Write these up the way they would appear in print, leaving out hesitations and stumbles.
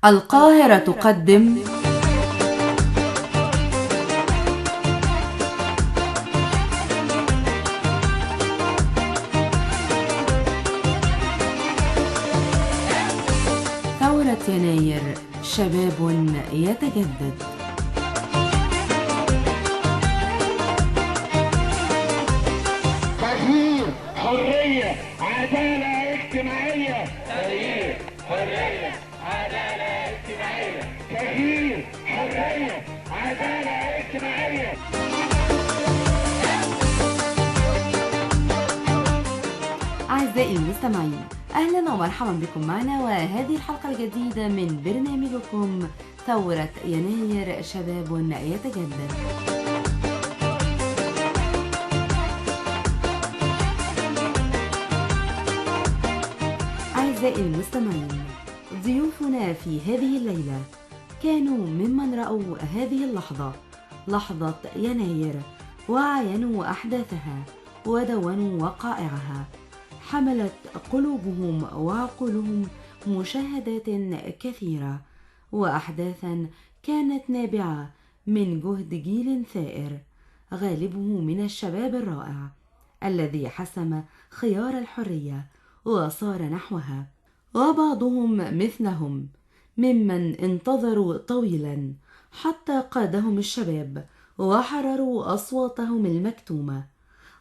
القاهرة تقدم ثورة يناير، شباب يتجدد. تغيير، حرية، عدالة اجتماعية. تغيير، حرية، عدالة اجتماعية. تغيير، حرية، عدالة اجتماعية. أعزائي المستمعين، أهلا ومرحبا بكم معنا وهذه الحلقة الجديدة من برنامجكم ثورة يناير، شباب يتجدد. أعزائي المستمعين، ضيوفنا في هذه الليلة كانوا ممن رأوا هذه اللحظة، لحظة يناير، وعاينوا أحداثها ودونوا وقائعها. حملت قلوبهم وعقولهم مشاهدات كثيرة وأحداثا كانت نابعة من جهد جيل ثائر، غالبه من الشباب الرائع الذي حسم خيار الحرية وصار نحوها، وبعضهم مثلهم ممن انتظروا طويلا حتى قادهم الشباب وحرروا أصواتهم المكتومة.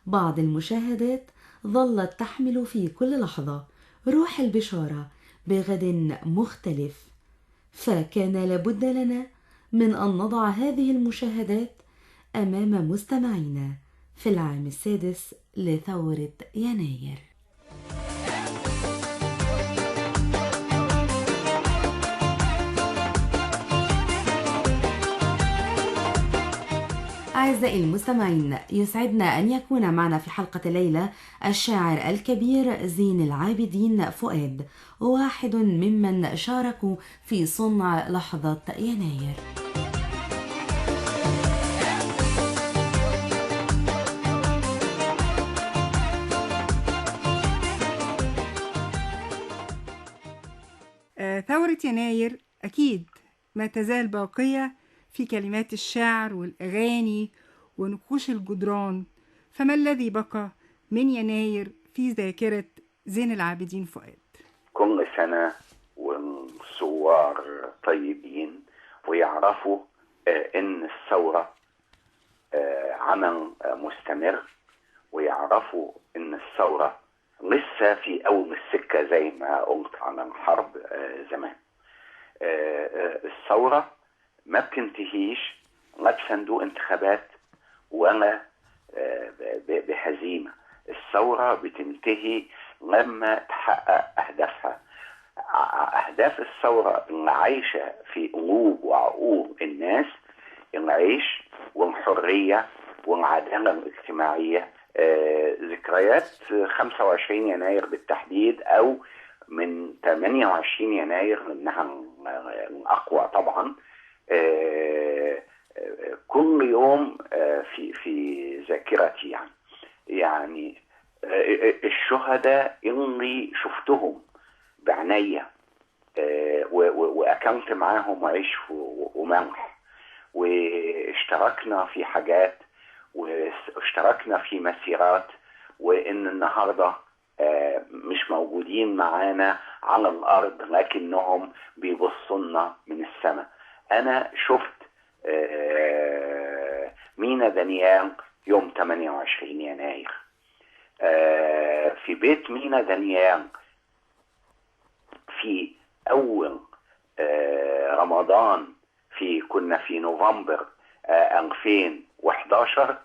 بعض المشاهدات ظلت تحمل في كل لحظة روح البشارة بغد مختلف، فكان لابد لنا من أن نضع هذه المشاهدات أمام مستمعينا في العام السادس لثورة يناير. أعزائي المستمعين، يسعدنا أن يكون معنا في حلقة الليلة الشاعر الكبير زين العابدين فؤاد، واحد ممن شاركوا في صنع لحظة يناير. ثورة يناير أكيد ما تزال باقية في كلمات الشعر والأغاني ونقوش الجدران. فما الذي بقى من يناير في ذاكرة زين العابدين فؤاد؟ كل سنة والثوار طيبين ويعرفوا إن الثورة عمل مستمر، ويعرفوا إن الثورة لسه في أول السكة زي ما قلت عن الحرب زمان. الثورة ما بتنتهيش لا بصندوق انتخابات ولا بهزيمة. الثورة بتنتهي لما تحقق أهدافها. أهداف الثورة اللي عايشة في قلوب وعقول الناس، العيش والحرية والعدالة الاجتماعية. ذكريات 25 يناير بالتحديد، أو من 28 يناير إنها الأقوى طبعا. كل يوم في ذاكرتي يعني الشهداء اللي شفتهم بعناية وأكلت معاهم عيش وملح، واشتركنا في حاجات واشتركنا في مسيرات، وإن النهاردة مش موجودين معانا على الأرض لكنهم بيبصلنا من السماء. أنا شفت مينا دانيال يوم 28 يناير في بيت مينا دانيال في أول رمضان، كنا في نوفمبر 2011.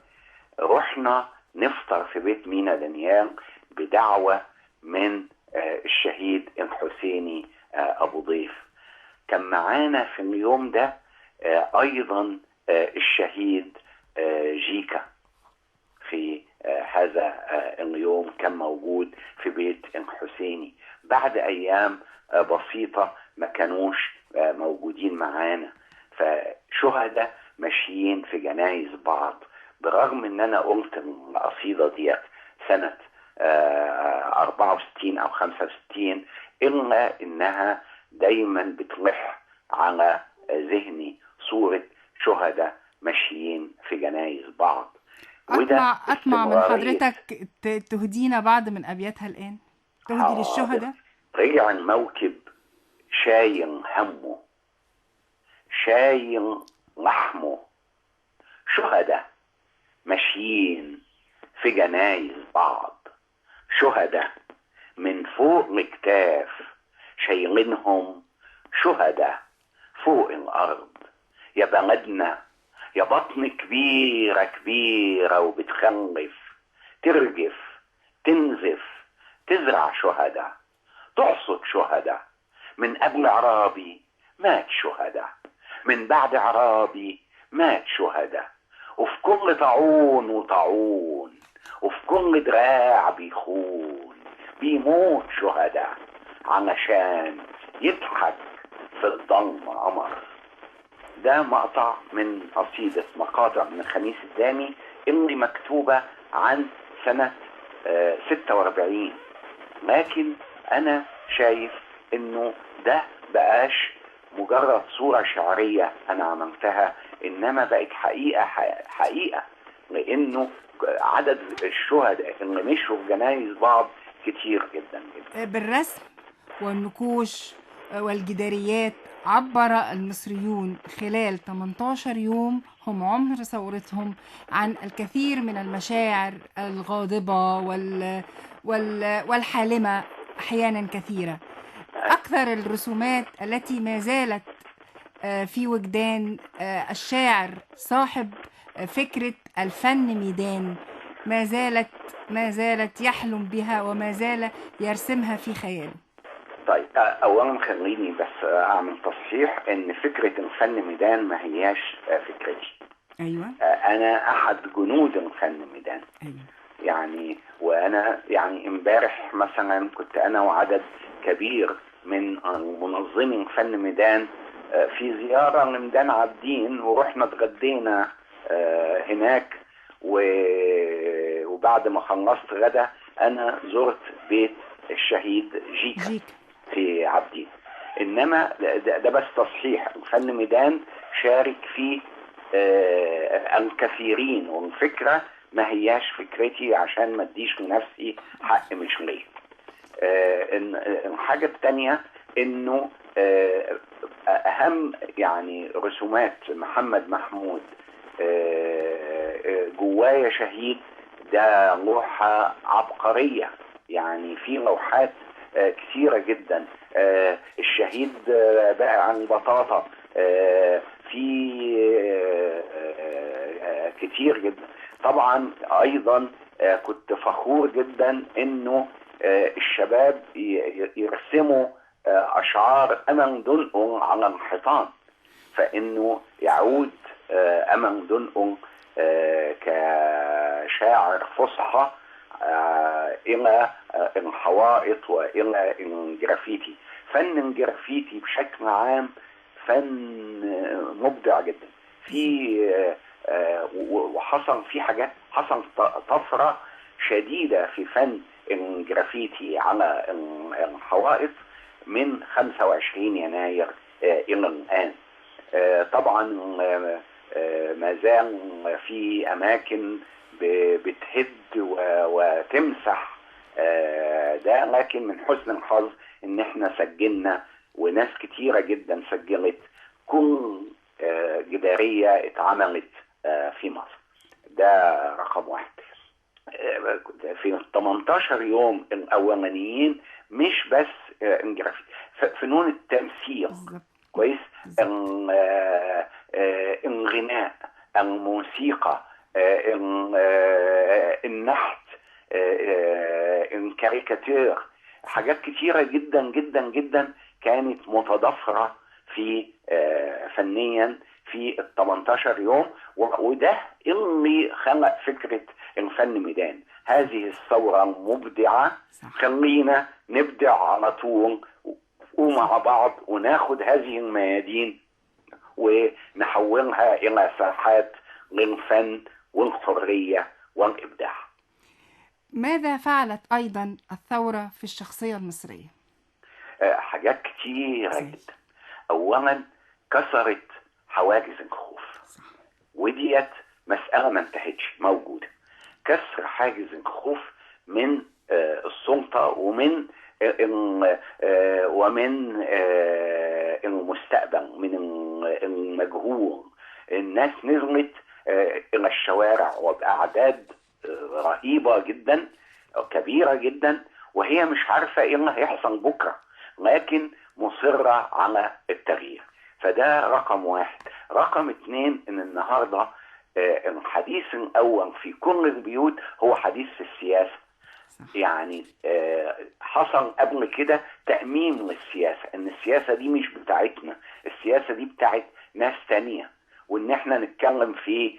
رحنا نفطر في بيت مينا دانيال بدعوة من الشهيد الحسيني أبو ضيف. كان معانا في اليوم ده أيضا الشهيد جيكا. في هذا اليوم كان موجود في بيت الحسيني. بعد أيام بسيطة ما كانوش موجودين معانا. فشهداء ماشيين في جنايز بعض، برغم ان انا قلت القصيدة دي سنة 64 او 65، الا انها دايما بتلح على ذهني صورة شهداء ماشيين في جنايز بعض. أطمع من حضرتك تهدينا بعض من أبياتها الآن، تهدي للشهداء. رجع الموكب شايل همه، شايل لحمه، شهداء ماشيين في جنايز بعض، شهداء من فوق الكتاف شايلينهم، شهداء فوق الأرض. يا بلدنا يا بطن كبيرة كبيرة وبتخلف، ترجف تنزف تزرع شهداء، تحصد شهداء. من قبل عرابي مات شهداء، من بعد عرابي مات شهداء، وفي كل طاعون وطاعون وفي كل دراع بيخون بيموت شهداء علشان يضحك في الضلمة قمر. ده مقطع من قصيدة مقاطع من الخميس الدامي اللي مكتوبة عن سنة 46. لكن أنا شايف إنه ده بقاش مجرد صورة شعرية أنا عملتها، إنما بقت حقيقة، لأنه عدد الشهداء اللي مشوا في جنايز بعض كتير جدا جدا. بالرسم والنقوش والجداريات عبر المصريون خلال 18 يوم هم عمر ثورتهم عن الكثير من المشاعر الغاضبة والحالمة أحيانا كثيرة. أكثر الرسومات التي ما زالت في وجدان الشاعر صاحب فكرة الفن ميدان ما زالت يحلم بها وما زال يرسمها في خياله. طيب اولا خليني بس اعمل تصحيح ان فكرة الفن ميدان ما هياش فكرتي. ايوه انا احد جنود الفن ميدان. ايوه يعني وانا يعني امبارح مثلا كنت انا وعدد كبير من منظمين فن ميدان في زيارة لميدان عابدين، ورحنا اتغدينا هناك، وبعد ما خلصت غدا انا زرت بيت الشهيد جيكا في عابدين. انما ده بس تصحيح، الفن ميدان شارك فيه الكثيرين، والفكرة ما هياش فكرتي عشان ما اديش لنفسي حق مش ليه. الحاجة التانية انه اهم يعني رسومات محمد محمود جوايا شهيد ده لوحة عبقرية. يعني في لوحات كثيرة جدا، الشهيد بقى عن بطاطا، في كتير جدا. طبعا ايضا كنت فخور جدا انه الشباب يرسموا اشعار امل دنقل على الحيطان، فانه يعود امل دنقل كشاعر فصحى الى الحوائط والى الجرافيتي. فن الجرافيتي بشكل عام فن مبدع جدا. في وحصل في حاجات، حصل طفرة شديدة في فن الجرافيتي على الحوائط من 25 يناير إلى الآن. طبعا ما زال في أماكن بتهد وتمسح ده، لكن من حسن الحظ إن احنا سجلنا وناس كتيرة جدا سجلت كل جدارية اتعملت في مصر. ده رقم واحد. في 18 يوم الأولانيين مش بس الجرافيك، فنون التمثيل كويس، الغناء، الموسيقى، النحت، الكاريكاتير، حاجات كتيرة جدا جدا جدا كانت متضافرة في فنيا في ال 18 يوم. وده اللي خلق فكرة الفن ميدان، هذه الثورة المبدعة. خلينا نبدع على طول ومع بعض وناخد هذه الميادين ونحولها إلى ساحات للفن والحرية والإبداع. ماذا فعلت أيضا الثورة في الشخصية المصرية؟ حاجات كتيرة جدا. أولا كسرت حواجز الخوف، وديت مسألة ما انتهتش، موجودة. كسر حاجز الخوف من السلطة ومن المستقبل، من المجهول. الناس نزلت إلى الشوارع وبأعداد رهيبة جدا، كبيرة جدا، وهي مش عارفة إيه اللي هيحصل بكرة، لكن مصرة على التغيير. فده رقم واحد. رقم اتنين، إن النهاردة الحديث الأول في كل البيوت هو حديث السياسة. يعني حصل قبل كده تأمين للسياسة، إن السياسة دي مش بتاعتنا، السياسة دي بتاعت ناس تانية، وإن احنا نتكلم في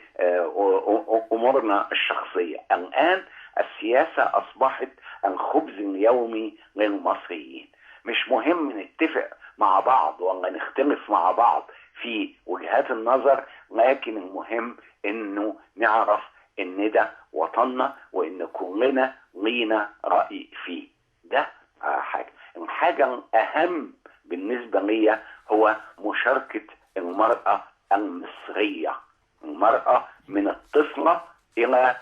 أمورنا الشخصية. الآن السياسة أصبحت الخبز اليومي للمصريين. مش مهم نتفق مع بعض ولا نختلف مع بعض في وجهات النظر، لكن المهم إنه نعرف إن ده وطننا، وإن كلنا لينا رأي فيه. ده حاجة. الحاجة الأهم بالنسبة لي هو مشاركة المرأة المصرية. المرأة من الطفلة إلى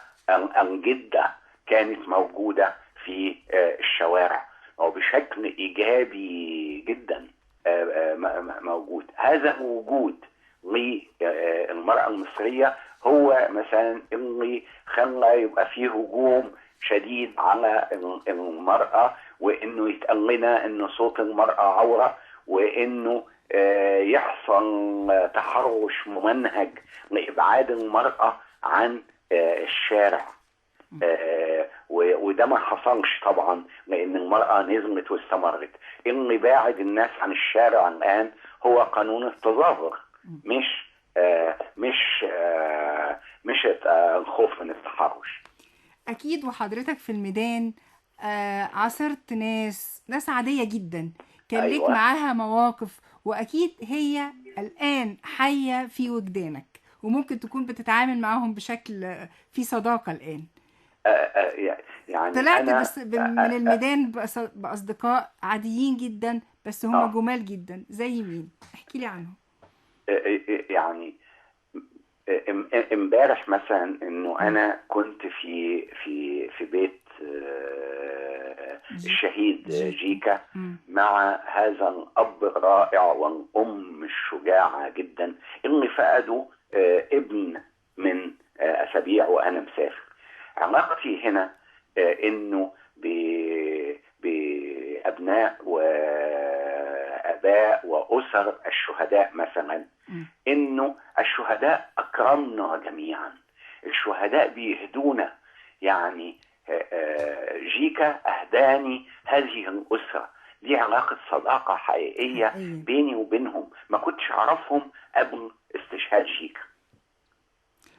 الجدة كانت موجودة في الشوارع وبشكل إيجابي جدا موجود. هذا الوجود للمرأة المصرية هو مثلا اللي خلى يبقى فيه هجوم شديد على المرأة، وإنه يتقال لنا إنه صوت المرأة عورة، وإنه يحصل تحرش ممنهج لإبعاد المرأة عن الشارع. وده ما حصلش طبعا، لأن المرأة نزلت واستمرت. اللي باعد الناس عن الشارع الآن هو قانون التظاهر، مش الخوف من التحرش. أكيد. وحضرتك في الميدان عاصرت ناس عادية جدا، كان ليك معاها مواقف، وأكيد هي الآن حية في وجدانك، وممكن تكون بتتعامل معاهم بشكل في صداقة الآن. يعني طلعت من الميدان بأصدقاء عاديين جدا، بس هم جمال جدا. زي مين؟ احكي لي عنهم. يعني امبارح مثلا انه انا كنت في بيت الشهيد جيكا مع هذا الاب الرائع والام الشجاعة جدا اللي فقدوا ابن من اسابيع وانا مسافر. علاقتي هنا انه بابناء واباء واسر الشهداء مثلا، انه الشهداء اكرمنا جميعا، الشهداء بيهدونا. يعني جيكا اهداني هذه الاسره، دي علاقه صداقه حقيقيه بيني وبينهم، ما كنتش اعرفهم قبل استشهاد جيكا.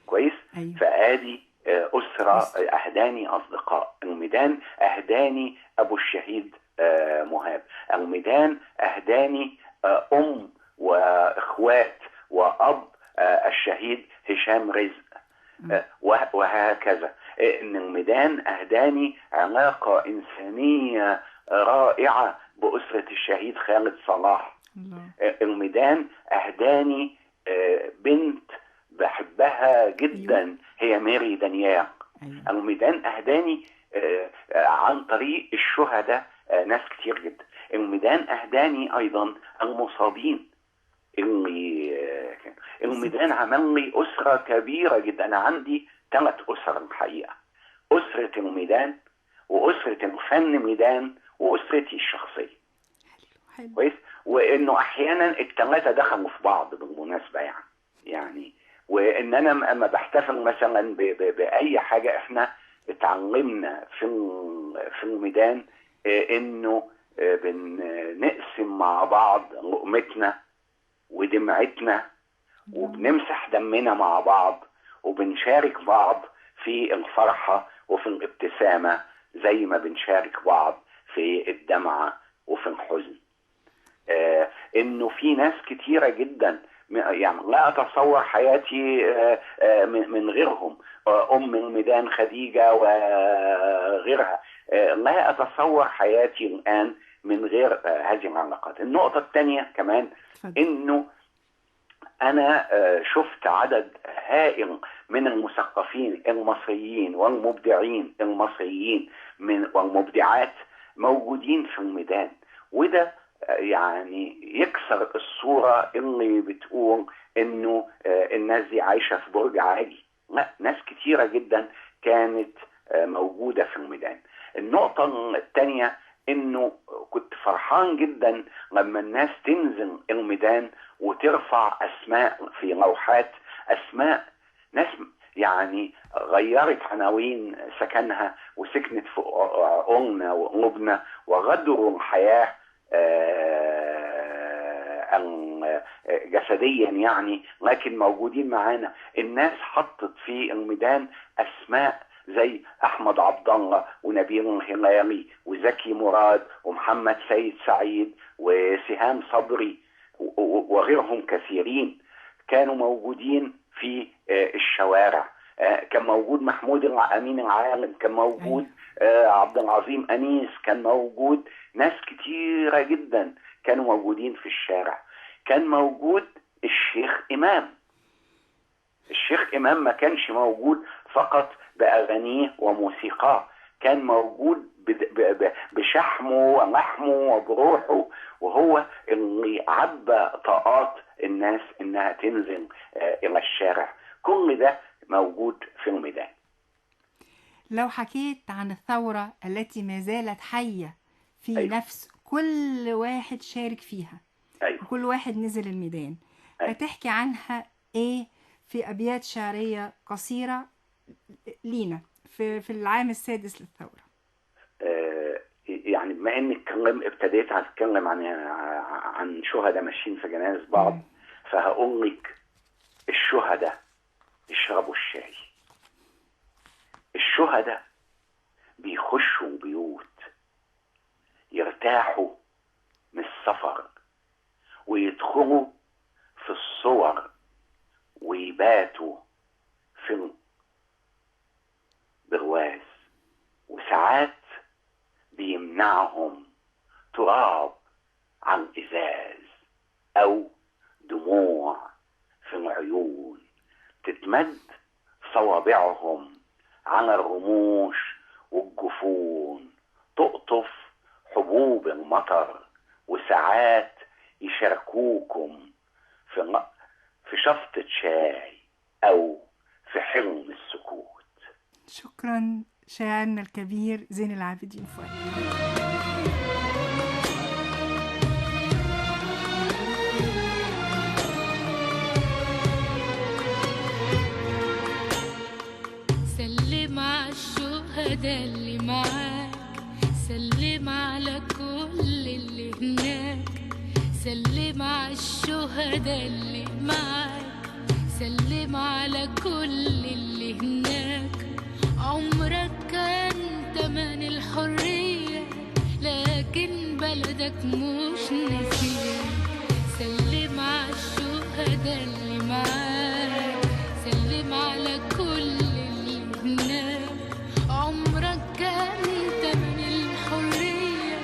كويس. فادي اسره اهداني اصدقاء. الميدان اهداني ابو الشهيد مهاب. الميدان اهداني ام واخوات واب الشهيد هشام رزق، وهكذا. ان الميدان اهداني علاقة انسانية رائعة باسرة الشهيد خالد صلاح. الميدان اهداني بنت بحبها جدا هي ماري دانيال. الميدان اهداني عن طريق الشهداء ناس كتير جدا. الميدان اهداني ايضا المصابين. الميدان عمل لي اسره كبيره جدا. انا عندي 3 اسر الحقيقه: اسره الميدان، واسره الفن ميدان، واسرتي الشخصيه. كويس. وانه احيانا ال3 دخلوا في بعض بالمناسبه. يعني وان انا لما بحتفل مثلا باي حاجه، احنا اتعلمنا في الميدان انه بنقسم مع بعض لقمتنا ودمعتنا، وبنمسح دمنا مع بعض، وبنشارك بعض في الفرحة وفي الابتسامة زي ما بنشارك بعض في الدمعة وفي الحزن. انه في ناس كتيرة جدا، يعني لا اتصور حياتي من غيرهم. ام الميدان خديجة وغيرها، لا اتصور حياتي الان من غير هذه العلاقات. النقطة الثانية كمان انه أنا شفت عدد هائل من المثقفين المصريين والمبدعين المصريين والمبدعات موجودين في الميدان. وده يعني يكسر الصورة اللي بتقول إنه الناس دي عايشة في برج عاجي. لا، ناس كتيرة جدا كانت موجودة في الميدان. النقطة الثانية إنه كنت فرحان جدا لما الناس تنزل الميدان وترفع أسماء في لوحات، أسماء ناس يعني غيرت عناوين سكنها وسكنت في عقولنا وقلوبنا وغدروا الحياة جسديا يعني، لكن موجودين معانا. الناس حطت في الميدان أسماء زي أحمد عبد الله ونبيل الهلالي وزكي مراد ومحمد سيد سعيد وسهام صبري وغيرهم كثيرين كانوا موجودين في الشوارع. كان موجود محمود أمين العالم، كان موجود عبد العظيم أنيس، كان موجود ناس كتيرة جدا كانوا موجودين في الشارع. كان موجود الشيخ إمام. الشيخ إمام ما كانش موجود فقط بأغانيه وموسيقاه، كان موجود بشحمه ولحمه وبروحه، وهو اللي عبى طاقات الناس إنها تنزل إلى الشارع. كل ده موجود في الميدان. لو حكيت عن الثورة التي ما زالت حية في أيوة. نفس كل واحد شارك فيها، أيوة. وكل واحد نزل الميدان، أيوة. هتحكي عنها إيه في أبيات شعرية قصيرة لينا في العام السادس للثورة؟ يعني بما انك ابتديت هتكلم عن شهداء ماشيين في جنازة بعض، فهقول لك الشهداء يشربوا الشاي. الشهداء بيخشوا بيوت يرتاحوا من السفر ويدخلوا في الصور ويباتوا في برواز، وساعات بيمنعهم تراب عن إزاز أو دموع في العيون تتمد صوابعهم على الرموش والجفون، تقطف حبوب المطر، وساعات يشاركوكم في شفطة شاي أو في حلم السكوت. شكرا شاعرنا الكبير زين العابدين فؤاد. سلم على الشهداء اللي معاك، سلم على كل اللي هناك، سلم على الشهداء اللي معاك، سلم على كل اللي هناك. عمرك كان تمن الحرية، لكن بلدك مش نسيك. سلم على الشهداء اللي معاك، سلم على كل اللي هناك. عمرك كان تمن الحرية،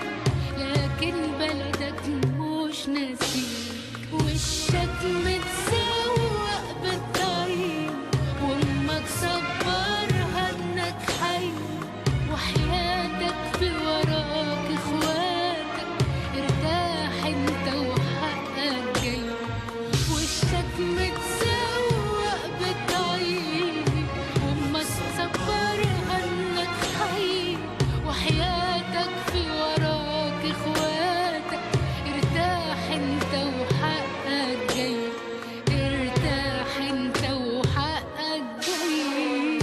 لكن بلدك مش نسيك. وشك متسوق بالطريق، وامك صبرها انك حي، وحياتك في وراك اخواتك، ارتاح انت وحقك جاي. وشك متسوق بالطريق، وامك صبرها انك حي، وحياتك في وراك اخواتك، ارتاح انت وحقك جاي، ارتاح انت وحقك جاي.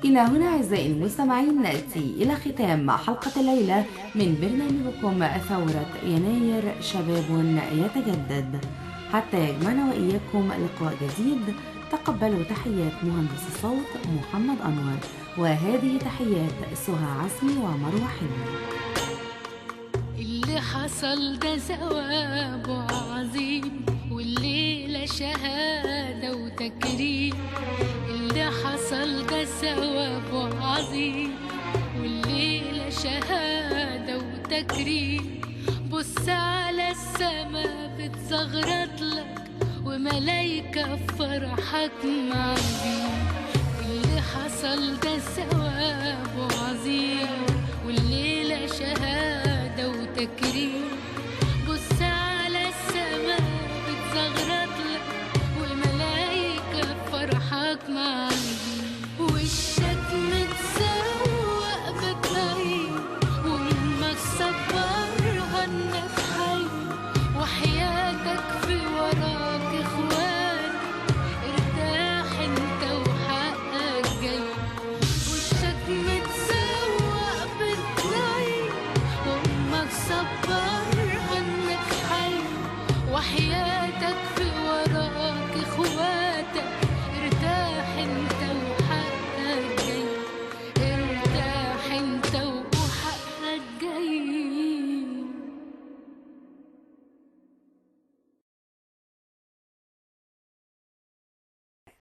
إلى هنا أعزائي المستمعين نأتي إلى ختام حلقة الليلة من برنامجكم ثورة يناير شباب يتجدد. حتى يجمعنا وإياكم لقاء جديد، تقبلوا تحيات مهندس الصوت محمد أنور، وهذه تحيات سهى عزمي ومروة حلمي. اللي حصل ده ثوابه عظيم، والليلة شهادة وتكريم، اللي حصل ده ثواب عظيم، والليلة شهادة وتكريم. بص على السما بتزغرط لك وملايكة فرحك معدين، اللي حصل ده ثواب عظيم، والليلة شهادة وتكريم. بص على السما بتزغرط لك وملايكة فرحك معدين، وشك متسوق بتغير وامك صبرها انك حي، وحياتك في وراك اخوان، ارتاح انت وحقك جاي. وشك متسوق بتغير وامك صبرها انك حي، وحياتك